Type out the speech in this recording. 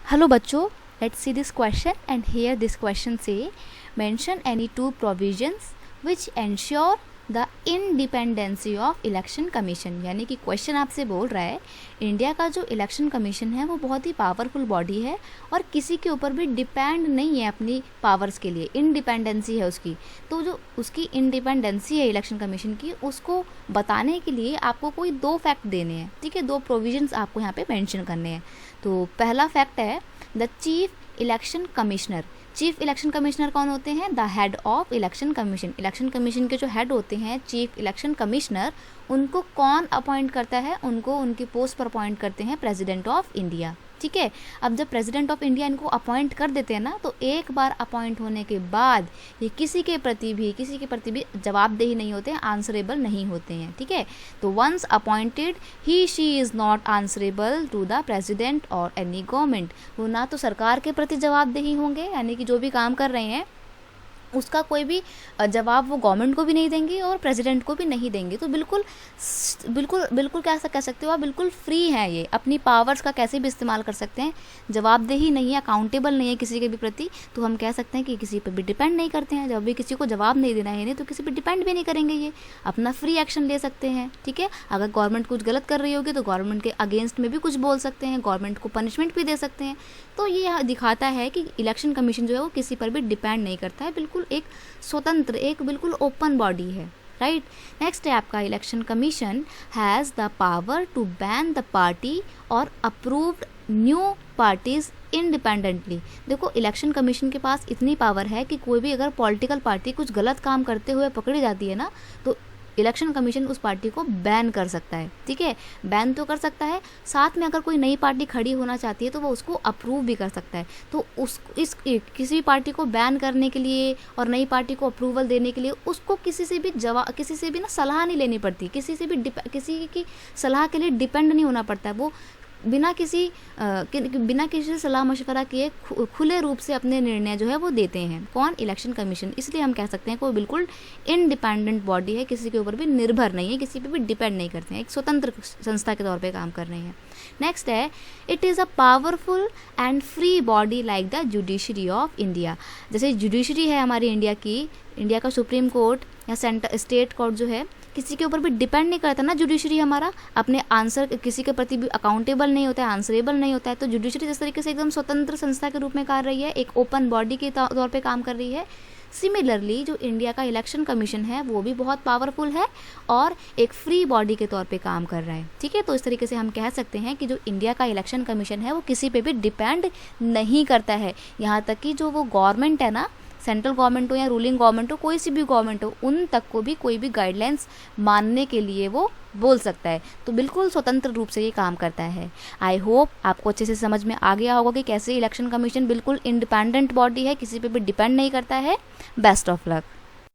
Hello बच्चों, let's see this question and here this question say mention any two provisions which ensure the independency of election commission। यानी कि question आपसे बोल रहा है India का जो इलेक्शन कमीशन है वो बहुत ही पावरफुल बॉडी है और किसी के ऊपर भी डिपेंड नहीं है अपनी पावर्स के लिए, इंडिपेंडेंसी है उसकी। तो जो उसकी इंडिपेंडेंसी है इलेक्शन कमीशन की, उसको बताने के लिए आपको कोई दो फैक्ट देने हैं, ठीक है। दो प्रोविजंस आपको यहाँ पे मेंशन करने हैं। तो पहला फैक्ट है the chief election commissioner. Chief election commissioner कौन होते हैं? The head of election commission. Election commission के जो हेड होते हैं चीफ इलेक्शन कमिश्नर, उनको कौन अपॉइंट करता है? उनको उनकी पोस्ट पर अपॉइंट करते हैं प्रेसिडेंट ऑफ इंडिया, ठीक है। अब जब प्रेसिडेंट ऑफ इंडिया इनको अपॉइंट कर देते हैं ना, तो एक बार अपॉइंट होने के बाद ये किसी के प्रति भी जवाबदेही नहीं होते हैं, आंसरेबल नहीं होते हैं, ठीक है। तो once appointed he she is not answerable to the president or any government. वो ना तो सरकार के प्रति जवाबदेही होंगे, यानी कि जो भी काम कर रहे हैं उसका कोई भी जवाब वो गवर्नमेंट को भी नहीं देंगे और प्रेसिडेंट को भी नहीं देंगे। तो बिल्कुल कैसा कह सकते हो आप, बिल्कुल फ्री हैं ये, अपनी पावर्स का कैसे भी इस्तेमाल कर सकते हैं। जवाबदेही नहीं है, अकाउंटेबल नहीं है किसी के भी प्रति, तो हम कह सकते हैं कि किसी पर भी डिपेंड नहीं करते हैं। जब भी किसी को जवाब नहीं देना है नहीं तो किसी पर डिपेंड भी नहीं करेंगे, ये अपना फ्री एक्शन ले सकते हैं, ठीक है। अगर गवर्नमेंट कुछ गलत कर रही होगी तो गवर्नमेंट के अगेंस्ट में भी कुछ बोल सकते हैं, गवर्नमेंट को पनिशमेंट भी दे सकते हैं। तो ये दिखाता है कि इलेक्शन कमीशन जो है वो किसी पर भी डिपेंड नहीं करता है, बिल्कुल एक स्वतंत्र, एक बिल्कुल ओपन बॉडी है, राइट। नेक्स्ट है आपका election commission has the power to ban the party और अप्रूव्ड न्यू पार्टीज इंडिपेंडेंटली। देखो इलेक्शन कमीशन के पास इतनी पावर है कि कोई भी अगर पॉलिटिकल पार्टी कुछ गलत काम करते हुए पकड़ी जाती है ना, तो इलेक्शन कमीशन उस पार्टी को बैन कर सकता है, ठीक है। बैन तो कर सकता है, साथ में अगर कोई नई पार्टी खड़ी होना चाहती है तो वो उसको अप्रूव भी कर सकता है। तो किसी भी पार्टी को बैन करने के लिए और नई पार्टी को अप्रूवल देने के लिए उसको किसी से भी ना सलाह नहीं लेनी पड़ती, किसी की सलाह के लिए डिपेंड नहीं होना पड़ता है। वो बिना किसी से सलाह मशवरा किए खुले रूप से अपने निर्णय जो है वो देते हैं। कौन? Election commission. इसलिए हम कह सकते हैं कोई बिल्कुल इंडिपेंडेंट बॉडी है, किसी के ऊपर भी निर्भर नहीं है, किसी पे भी डिपेंड नहीं करते हैं, एक स्वतंत्र संस्था के तौर पे काम कर रहे हैं। नेक्स्ट है it is a powerful and free body like the judiciary of India. जैसे जुडिशरी है हमारी इंडिया का सुप्रीम कोर्ट या स्टेट कोर्ट जो है किसी के ऊपर भी डिपेंड नहीं करता ना। जुडिशरी हमारा अपने आंसर किसी के प्रति भी अकाउंटेबल नहीं होता है, आंसरेबल नहीं होता है। तो जुडिशरी जिस तरीके से एकदम स्वतंत्र संस्था के रूप में कर रही है, एक ओपन बॉडी के तौर पे काम कर रही है, सिमिलरली जो इंडिया का इलेक्शन कमीशन है वो भी बहुत पावरफुल है और एक फ्री बॉडी के तौर पे काम कर रहा है, ठीक है। तो इस तरीके से हम कह सकते हैं कि जो इंडिया का इलेक्शन कमीशन है वो किसी पे भी डिपेंड नहीं करता है। यहाँ तक कि जो वो गवर्नमेंट है ना, सेंट्रल गवर्नमेंट हो या रूलिंग गवर्नमेंट हो, कोई सी भी गवर्नमेंट हो, उन तक को भी कोई भी गाइडलाइंस मानने के लिए वो बोल सकता है। तो बिल्कुल स्वतंत्र रूप से ये काम करता है। आई होप आपको अच्छे से समझ में आ गया होगा कि कैसे इलेक्शन कमीशन बिल्कुल इंडिपेंडेंट बॉडी है, किसी पे भी डिपेंड नहीं करता है। Best of luck.